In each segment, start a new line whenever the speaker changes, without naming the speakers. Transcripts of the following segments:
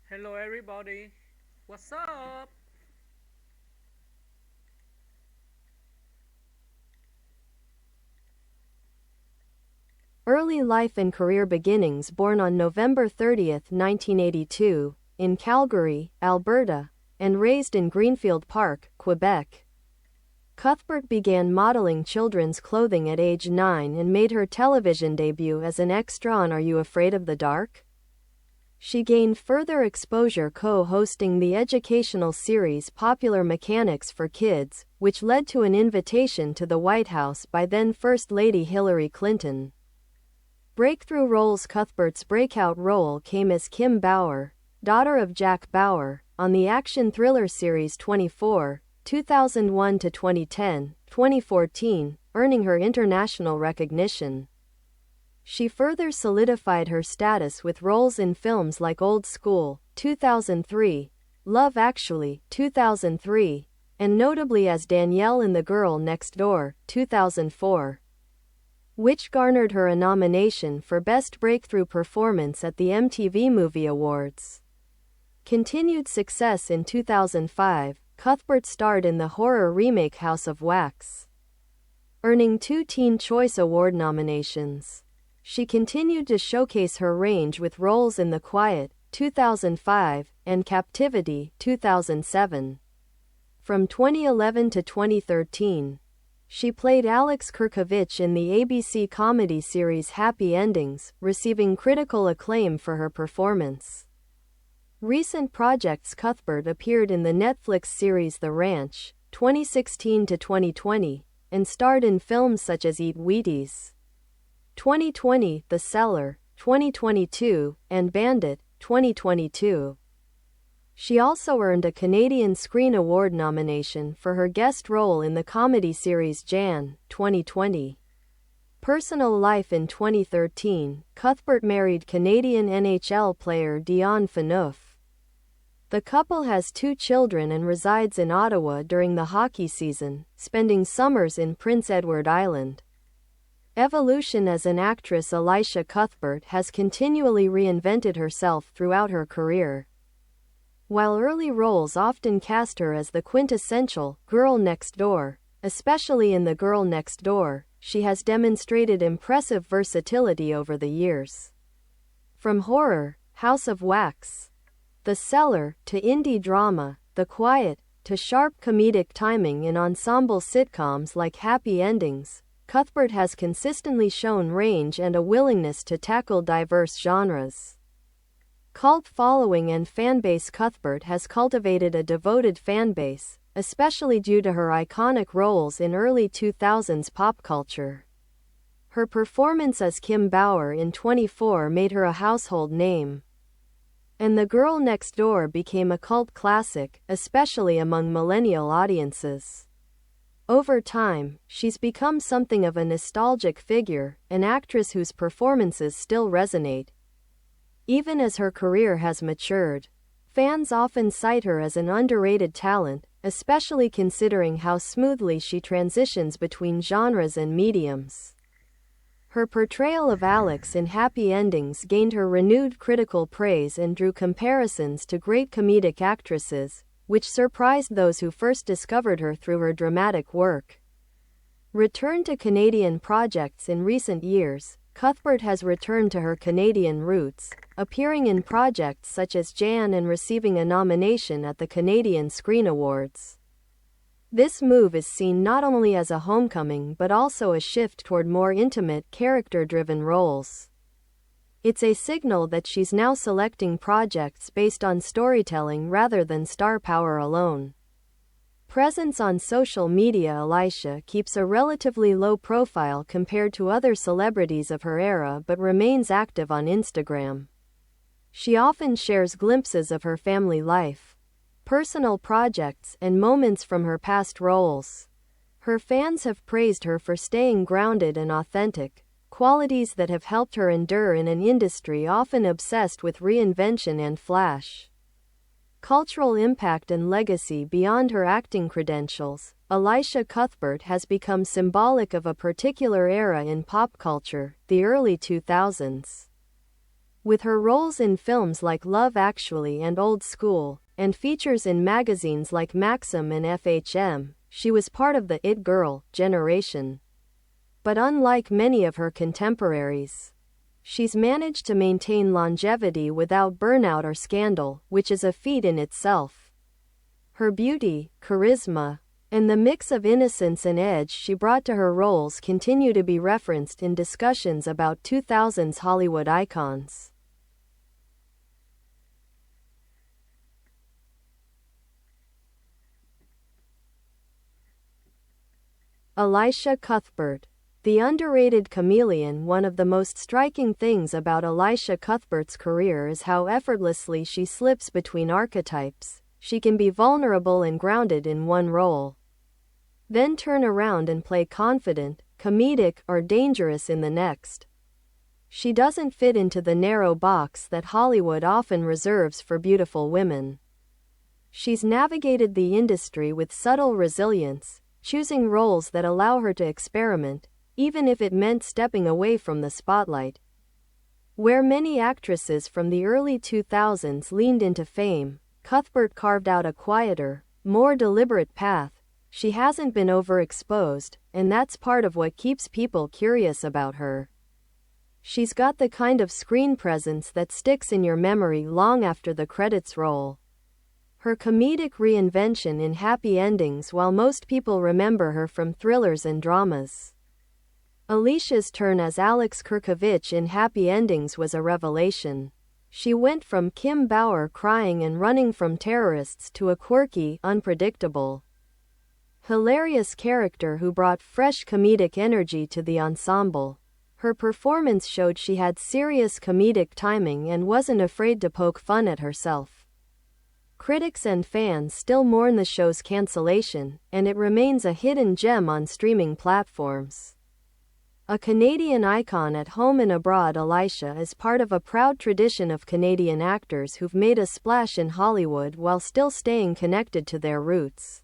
Hello everybody, what's up?
Early life and career beginnings. Born on November 30, 1982, in Calgary, Alberta, and raised in Greenfield Park, Quebec. Cuthbert began modeling children's clothing at age 9 and made her television debut as an extra on Are You Afraid of the Dark? She gained further exposure co-hosting the educational series Popular Mechanics for Kids, which led to an invitation to the White House by then First Lady Hillary Clinton. Breakthrough roles. Cuthbert's breakout role came as Kim Bauer, daughter of Jack Bauer, on the action thriller series 24, 2001 to 2010, 2014, earning her international recognition. She further solidified her status with roles in films like Old School, 2003, Love Actually, 2003, and notably as Danielle in The Girl Next Door, 2004, which garnered her a nomination for Best Breakthrough Performance at the MTV Movie Awards. Continued success. In 2005, Cuthbert starred in the horror remake House of Wax, earning 2 Teen Choice Award nominations. She continued to showcase her range with roles in The Quiet, 2005, and Captivity, 2007. From 2011 to 2013, she played Alex Kurkovich in the ABC comedy series Happy Endings, receiving critical acclaim for her performance. Recent projects. Cuthbert appeared in the Netflix series The Ranch, 2016 to 2020, and starred in films such as Eat Wheaties, 2020, The Cellar, 2022, and Bandit, 2022. She also earned a Canadian Screen Award nomination for her guest role in the comedy series Jan, 2020. Personal life. In 2013, Cuthbert married Canadian NHL player Dion Phaneuf. The couple has 2 children and resides in Ottawa during the hockey season, spending summers in Prince Edward Island. Evolution. As an actress, Elisha Cuthbert has continually reinvented herself throughout her career. While early roles often cast her as the quintessential girl next door, especially in The Girl Next Door, she has demonstrated impressive versatility over the years. From horror, House of Wax, The Cellar, to indie drama, The Quiet, to sharp comedic timing in ensemble sitcoms like Happy Endings, Cuthbert has consistently shown range and a willingness to tackle diverse genres. Cult following and fanbase. Cuthbert has cultivated a devoted fanbase, especially due to her iconic roles in early 2000s pop culture. Her performance as Kim Bauer in 24 made her a household name, and The Girl Next Door became a cult classic, especially among millennial audiences. Over time, she's become something of a nostalgic figure, an actress whose performances still resonate. Even as her career has matured, fans often cite her as an underrated talent, especially considering how smoothly she transitions between genres and mediums. Her portrayal of Alex in Happy Endings gained her renewed critical praise and drew comparisons to great comedic actresses, which surprised those who first discovered her through her dramatic work. Return to Canadian projects. In recent years, Cuthbert has returned to her Canadian roots, appearing in projects such as Jan and receiving a nomination at the Canadian Screen Awards. This move is seen not only as a homecoming but also a shift toward more intimate, character-driven roles. It's a signal that she's now selecting projects based on storytelling rather than star power alone. Presence on social media. Elisha keeps a relatively low profile compared to other celebrities of her era but remains active on Instagram. She often shares glimpses of her family life, personal projects, and moments from her past roles. Her fans have praised her for staying grounded and authentic, qualities that have helped her endure in an industry often obsessed with reinvention and flash. Cultural impact and legacy. Beyond her acting credentials, Elisha Cuthbert has become symbolic of a particular era in pop culture, the early 2000s. With her roles in films like Love Actually and Old School, and features in magazines like Maxim and FHM, she was part of the It Girl generation. But unlike many of her contemporaries, she's managed to maintain longevity without burnout or scandal, which is a feat in itself. Her beauty, charisma, and the mix of innocence and edge she brought to her roles continue to be referenced in discussions about 2000s Hollywood icons. Elisha Cuthbert. The underrated chameleon. One of the most striking things about Elisha Cuthbert's career is how effortlessly she slips between archetypes. She can be vulnerable and grounded in one role, then turn around and play confident, comedic, or dangerous in the next. She doesn't fit into the narrow box that Hollywood often reserves for beautiful women. She's navigated the industry with subtle resilience, choosing roles that allow her to experiment, even if it meant stepping away from the spotlight. Where many actresses from the early 2000s leaned into fame, Cuthbert carved out a quieter, more deliberate path. She hasn't been overexposed, and that's part of what keeps people curious about her. She's got the kind of screen presence that sticks in your memory long after the credits roll. Her comedic reinvention in Happy Endings. While most people remember her from thrillers and dramas, Elisha's turn as Alex Kurkovich in Happy Endings was a revelation. She went from Kim Bauer crying and running from terrorists to a quirky, unpredictable, hilarious character who brought fresh comedic energy to the ensemble. Her performance showed she had serious comedic timing and wasn't afraid to poke fun at herself. Critics and fans still mourn the show's cancellation, and it remains a hidden gem on streaming platforms. A Canadian icon at home and abroad, Elisha is part of a proud tradition of Canadian actors who've made a splash in Hollywood while still staying connected to their roots.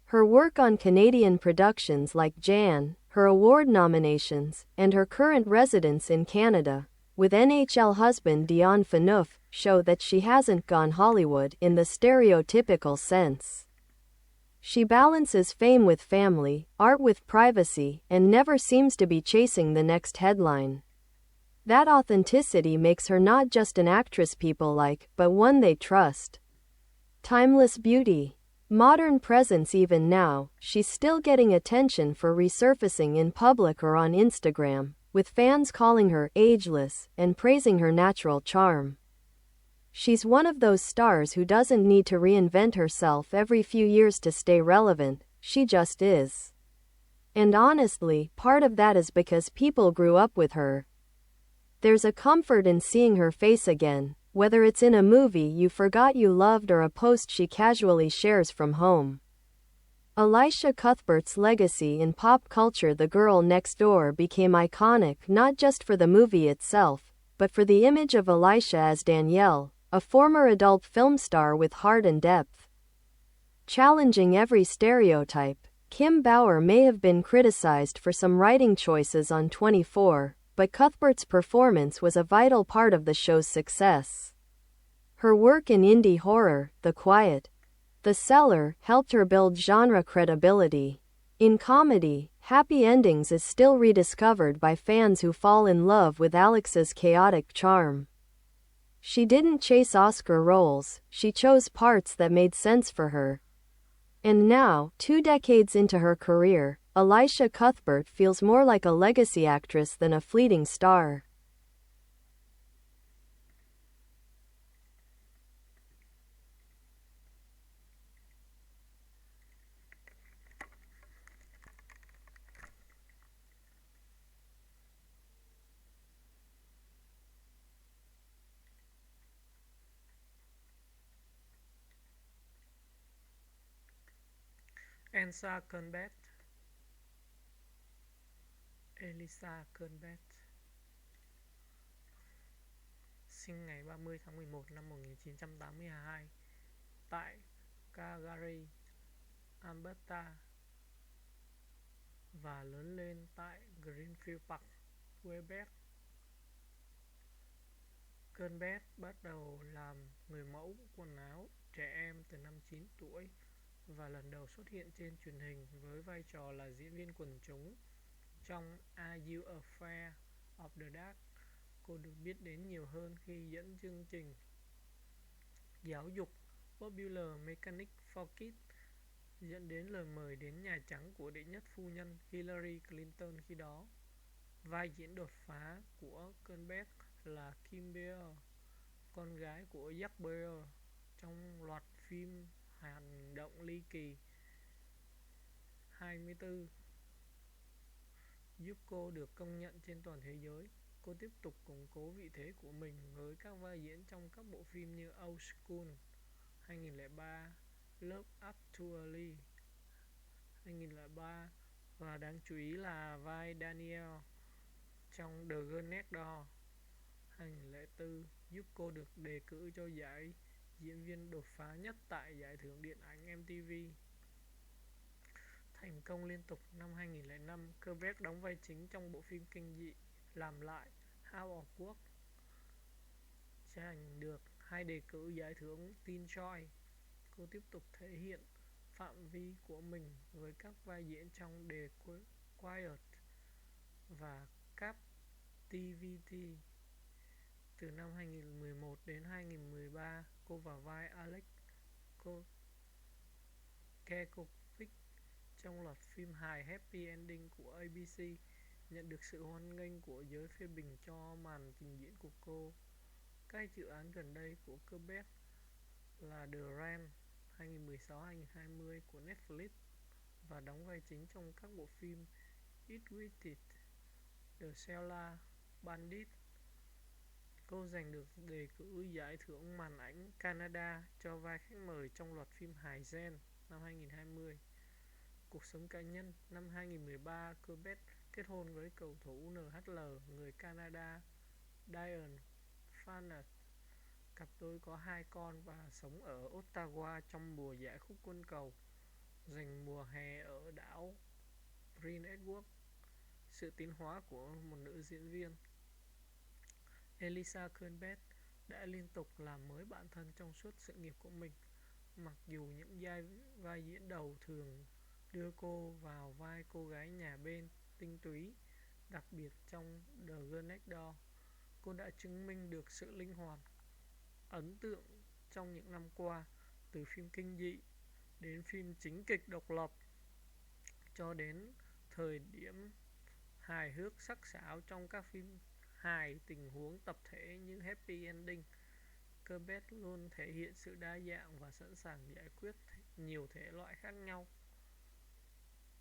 Her work on Canadian productions like Jan, her award nominations, and her current residence in Canada with NHL husband Dion Phaneuf show that she hasn't gone Hollywood in the stereotypical sense. She balances fame with family, art with privacy, and never seems to be chasing the next headline. That authenticity makes her not just an actress people like, but one they trust. Timeless beauty. Modern presence. Even now, she's still getting attention for resurfacing in public or on Instagram, with fans calling her ageless and praising her natural charm. She's one of those stars who doesn't need to reinvent herself every few years to stay relevant, she just is. And honestly, part of that is because people grew up with her. There's a comfort in seeing her face again, whether it's in a movie you forgot you loved or a post she casually shares from home. Elisha Cuthbert's legacy in pop culture. The Girl Next Door became iconic not just for the movie itself, but for the image of Elisha as Danielle, a former adult film star with heart and depth. Challenging every stereotype, Kim Bauer may have been criticized for some writing choices on 24, but Cuthbert's performance was a vital part of the show's success. Her work in indie horror, The Quiet, The Cellar, helped her build genre credibility. In comedy, Happy Endings is still rediscovered by fans who fall in love with Alex's chaotic charm. She didn't chase Oscar roles, she chose parts that made sense for her. And now, 2 decades into her career, Elisha Cuthbert feels more like a legacy actress than a fleeting star.
Elisha Cuthbert. Elisha Cuthbert sinh ngày 30 tháng 11 năm 1982 tại Calgary, Alberta và lớn lên tại Greenfield Park, Quebec. Cuthbert bắt đầu làm người mẫu quần áo trẻ em từ năm 9 tuổi và lần đầu xuất hiện trên truyền hình với vai trò là diễn viên quần chúng trong Are You Afraid of the Dark. Cô được biết đến nhiều hơn khi dẫn chương trình giáo dục Popular Mechanic for Kids, dẫn đến lời mời đến Nhà Trắng của đệ nhất phu nhân Hillary Clinton khi đó. Vai diễn đột phá của Cuthbert là Kim Bauer, con gái của Jack Bauer trong loạt phim hành động ly kỳ 24, giúp cô được công nhận trên toàn thế giới. Cô tiếp tục củng cố vị thế của mình với các vai diễn trong các bộ phim như Old School 2003, Love Actually 2003 và đáng chú ý là vai Danielle trong The Garnered 2004, giúp cô được đề cử cho giải diễn viên đột phá nhất tại giải thưởng điện ảnh MTV. Thành công liên tục năm 2005, Cuthbert đóng vai chính trong bộ phim kinh dị Làm lại House of Work, giành được 2 đề cử giải thưởng Teen Choice. Cô tiếp tục thể hiện phạm vi của mình với các vai diễn trong The Quiet và Captivity. Từ năm 2011 đến 2013, cô vào vai Alex Kekovic trong loạt phim hài Happy Ending của ABC, nhận được sự hoan nghênh của giới phê bình cho màn trình diễn của cô. Các dự án gần đây của Cuthbert là The Rain 2016-2020 của Netflix và đóng vai chính trong các bộ phim It Waited, The Cellar, Bandit. Cô giành được đề cử giải thưởng màn ảnh Canada cho vai khách mời trong loạt phim hài Gen năm 2020. Cuộc sống cá nhân. Năm 2013, Cuthbert kết hôn với cầu thủ NHL người Canada Diane Farner. Cặp đôi có 2 con và sống ở Ottawa trong mùa giải khúc quân cầu dành mùa hè ở đảo Prince Edward. Sự tiến hóa của một nữ diễn viên. Elisha Cuthbert đã liên tục làm mới bản thân trong suốt sự nghiệp của mình, mặc dù những vai diễn đầu thường đưa cô vào vai cô gái nhà bên tinh túy, đặc biệt trong The Girl Next Door. Cô đã chứng minh được sự linh hoạt, ấn tượng trong những năm qua, từ phim kinh dị đến phim chính kịch độc lập cho đến thời điểm hài hước sắc sảo trong các phim hài tình huống tập thể như Happy Ending. Cuthbert luôn thể hiện sự đa dạng và sẵn sàng giải quyết nhiều thể loại khác nhau.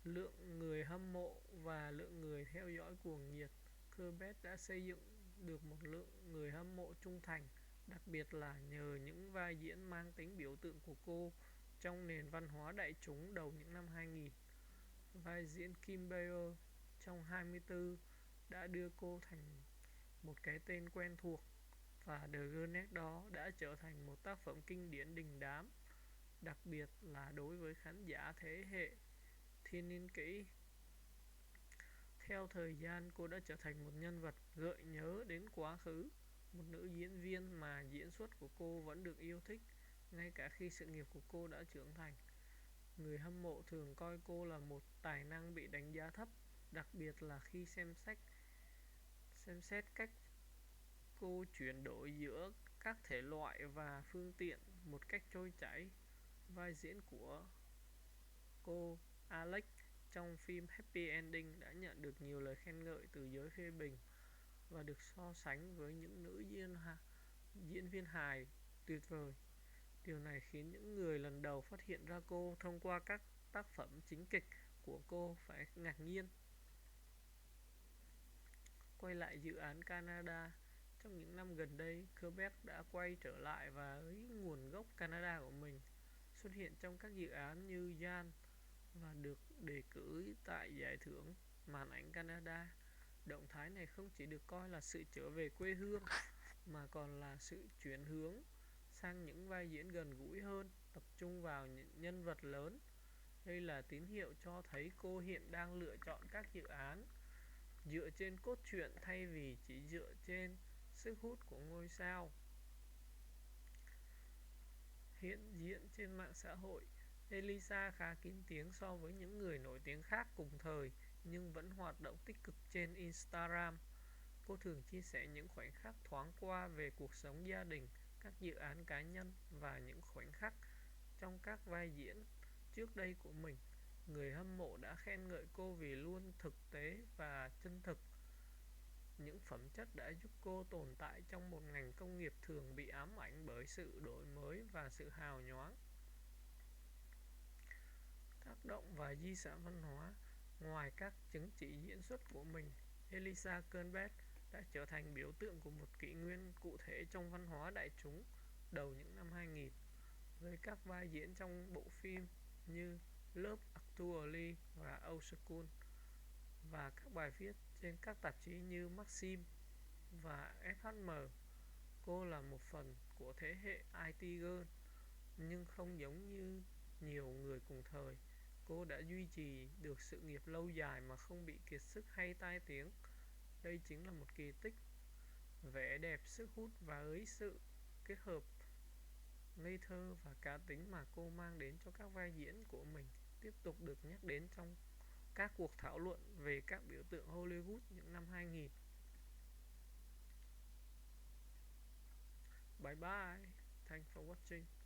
Lượng người hâm mộ và lượng người theo dõi cuồng nhiệt. Cuthbert đã xây dựng được một lượng người hâm mộ trung thành, đặc biệt là nhờ những vai diễn mang tính biểu tượng của cô trong nền văn hóa đại chúng đầu những năm 2000. Vai diễn Kim Bauer trong 24 đã đưa cô thành một cái tên quen thuộc, và The Girl Next Door đã trở thành một tác phẩm kinh điển đình đám, đặc biệt là đối với khán giả thế hệ thiên niên kỷ. Theo thời gian, cô đã trở thành một nhân vật gợi nhớ đến quá khứ, một nữ diễn viên mà diễn xuất của cô vẫn được yêu thích ngay cả khi sự nghiệp của cô đã trưởng thành. Người hâm mộ thường coi cô là một tài năng bị đánh giá thấp, đặc biệt là khi xem xét cách cô chuyển đổi giữa các thể loại và phương tiện một cách trôi chảy. Vai diễn của cô Alex trong phim Happy Ending đã nhận được nhiều lời khen ngợi từ giới phê bình và được so sánh với những nữ diễn viên hài tuyệt vời. Điều này khiến những người lần đầu phát hiện ra cô thông qua các tác phẩm chính kịch của cô phải ngạc nhiên. Quay lại dự án Canada. Trong những năm gần đây, Cuthbert đã quay trở lại với nguồn gốc Canada của mình, xuất hiện trong các dự án như Jan và được đề cử tại giải thưởng màn ảnh Canada. Động thái này không chỉ được coi là sự trở về quê hương mà còn là sự chuyển hướng sang những vai diễn gần gũi hơn, tập trung vào những nhân vật lớn. Đây là tín hiệu cho thấy cô hiện đang lựa chọn các dự án dựa trên cốt truyện thay vì chỉ dựa trên sức hút của ngôi sao hiện diện trên mạng xã hội. Elisha khá kín tiếng so với những người nổi tiếng khác cùng thời, nhưng vẫn hoạt động tích cực trên Instagram. Cô thường chia sẻ những khoảnh khắc thoáng qua về cuộc sống gia đình, các dự án cá nhân và những khoảnh khắc trong các vai diễn trước đây của mình. Người hâm mộ đã khen ngợi cô vì luôn thực tế và chân thực, những phẩm chất đã giúp cô tồn tại trong một ngành công nghiệp thường bị ám ảnh bởi sự đổi mới và sự hào nhoáng. Tác động và di sản văn hóa. Ngoài các chứng chỉ diễn xuất của mình, Elisha Cuthbert đã trở thành biểu tượng của một kỷ nguyên cụ thể trong văn hóa đại chúng đầu những năm 2000, với các vai diễn trong bộ phim như Love Actually và Old School, và các bài viết trên các tạp chí như Maxim và FHM. Cô là một phần của thế hệ IT Girl, nhưng không giống như nhiều người cùng thời, cô đã duy trì được sự nghiệp lâu dài mà không bị kiệt sức hay tai tiếng. Đây chính là một kỳ tích. Vẻ đẹp, sức hút và ấy sự kết hợp ngây thơ và cá tính mà cô mang đến cho các vai diễn của mình tiếp tục được nhắc đến trong các cuộc thảo luận về các biểu tượng Hollywood những năm 2000. Bye bye. Thanks for watching.